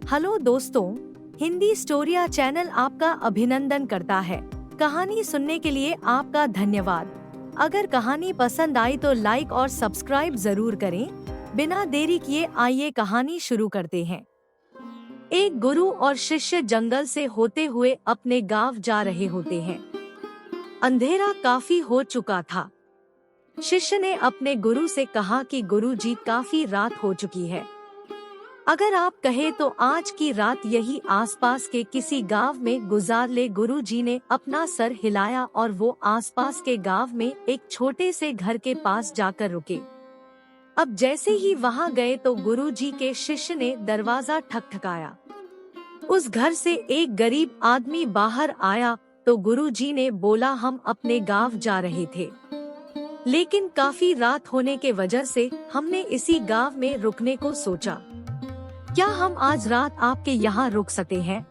Hello दोस्तों, Hindi स्टोरिया channel आपका अभिनंदन करता है। कहानी सुनने के लिए आपका धन्यवाद। अगर कहानी पसंद आई तो लाइक और सब्सक्राइब जरूर करें। बिना देरी किए आइए कहानी शुरू करते हैं। एक गुरु और शिष्य जंगल से होते हुए अपने गांव जा रहे होते हैं। अंधेरा काफी हो चुका था। शिष्य ने अपने गुरु से कहा कि गुरुजी, काफी रात हो चुकी है। अगर आप कहे तो आज की रात यही आसपास के किसी गांव में गुजार ले। गुरुजी ने अपना सर हिलाया और वो आसपास के गांव में एक छोटे से घर के पास जाकर रुके। अब जैसे ही वहां गए तो गुरुजी के शिष्य ने दरवाजा ठकठकाया। उस घर से एक गरीब आदमी बाहर आया तो गुरुजी ने बोला, हम अपने गांव जा रहे थे, लेकिन काफी रात होने के वजह से हमने इसी गांव में रुकने को सोचा। क्या हम आज रात आपके यहाँ रुक सकते हैं?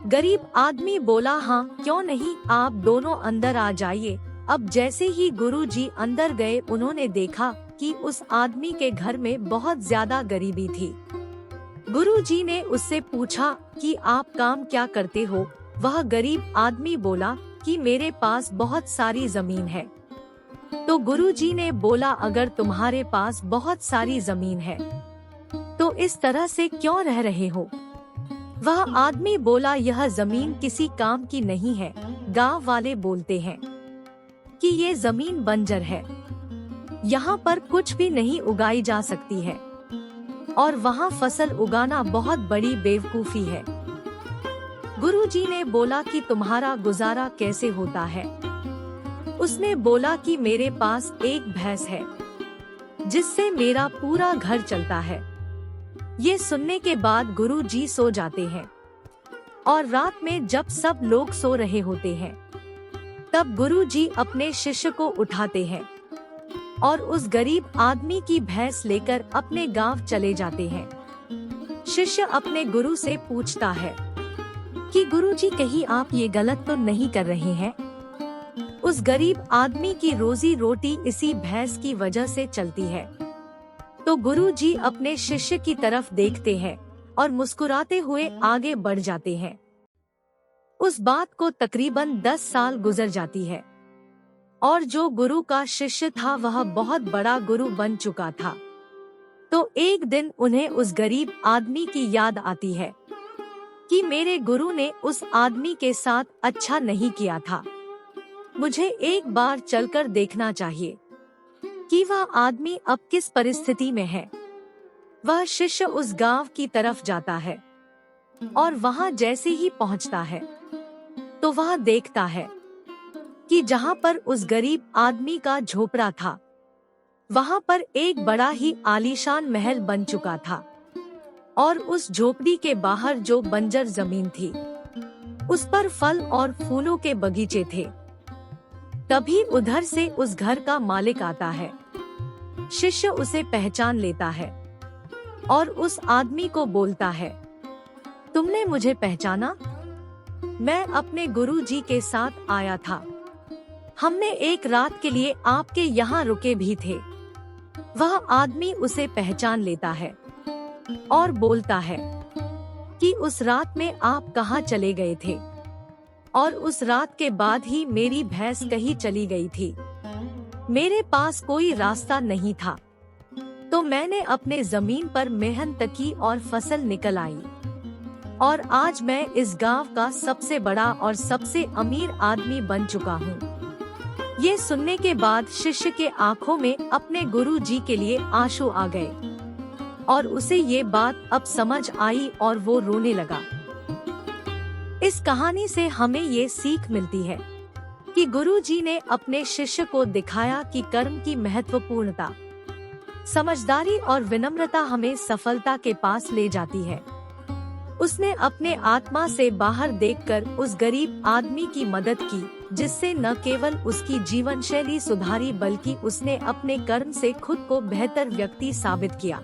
गरीब आदमी बोला, हाँ क्यों नहीं, आप दोनों अंदर आ जाइए। अब जैसे ही गुरुजी अंदर गए उन्होंने देखा कि उस आदमी के घर में बहुत ज्यादा गरीबी थी। गुरुजी ने उससे पूछा कि आप काम क्या करते हो? वह गरीब आदमी बोला कि मेरे पास बहुत सारी जमीन है। तो गुरुजी ने बोला, अगर तुम्हारे पास बहुत सारी जमीन है तो इस तरह से क्यों रह रहे हो? वह आदमी बोला, यह जमीन किसी काम की नहीं है। गांव वाले बोलते हैं कि ये जमीन बंजर है, यहाँ पर कुछ भी नहीं उगाई जा सकती है और वहाँ फसल उगाना बहुत बड़ी बेवकूफी है। गुरुजी ने बोला कि तुम्हारा गुजारा कैसे होता है? उसने बोला कि मेरे पास एक भैंस है जिससे मेरा पूरा घर चलता है। ये सुनने के बाद गुरुजी सो जाते हैं और रात में जब सब लोग सो रहे होते हैं तब गुरुजी अपने शिष्य को उठाते हैं और उस गरीब आदमी की भैंस लेकर अपने गांव चले जाते हैं। शिष्य अपने गुरु से पूछता है कि गुरुजी, कहीं आप ये गलत तो नहीं कर रहे हैं? उस गरीब आदमी की रोजी रोटी इसी भैंस की वजह से चलती है। तो गुरुजी अपने शिष्य की तरफ देखते हैं और मुस्कुराते हुए आगे बढ़ जाते हैं। उस बात को तकरीबन 10 साल गुजर जाती है और जो गुरु का शिष्य था वह बहुत बड़ा गुरु बन चुका था। तो एक दिन उन्हें उस गरीब आदमी की याद आती है कि मेरे गुरु ने उस आदमी के साथ अच्छा नहीं किया था, मुझे एक बार चलकर देखना चाहिए कि वह आदमी अब किस परिस्थिति में है। वह शिष्य उस गांव की तरफ जाता है और वहां जैसे ही पहुंचता है तो वह देखता है कि जहां पर उस गरीब आदमी का झोपड़ा था वहां पर एक बड़ा ही आलीशान महल बन चुका था और उस झोपड़ी के बाहर जो बंजर जमीन थी उस पर फल और फूलों के बगीचे थे। तभी उधर से उस घर का मालिक आता है। शिष्य उसे पहचान लेता है और उस आदमी को बोलता है, तुमने मुझे पहचाना? मैं अपने गुरुजी के साथ आया था, हमने एक रात के लिए आपके यहाँ रुके भी थे। वह आदमी उसे पहचान लेता है और बोलता है कि उस रात में आप कहाँ चले गए थे और उस रात के बाद ही मेरी भैंस कहीं चली गई थी। मेरे पास कोई रास्ता नहीं था तो मैंने अपने जमीन पर मेहनत की और फसल निकल आई और आज मैं इस गांव का सबसे बड़ा और सबसे अमीर आदमी बन चुका हूँ। ये सुनने के बाद शिष्य के आंखों में अपने गुरुजी के लिए आंसू आ गए और उसे ये बात अब समझ आई और वो रोने लगा। इस कहानी से हमें ये सीख मिलती है कि गुरुजी ने अपने शिष्य को दिखाया कि कर्म की महत्वपूर्णता, समझदारी और विनम्रता हमें सफलता के पास ले जाती है। उसने अपने आत्मा से बाहर देखकर उस गरीब आदमी की मदद की, जिससे न केवल उसकी जीवन शैली सुधारी बल्कि उसने अपने कर्म से खुद को बेहतर व्यक्ति साबित किया।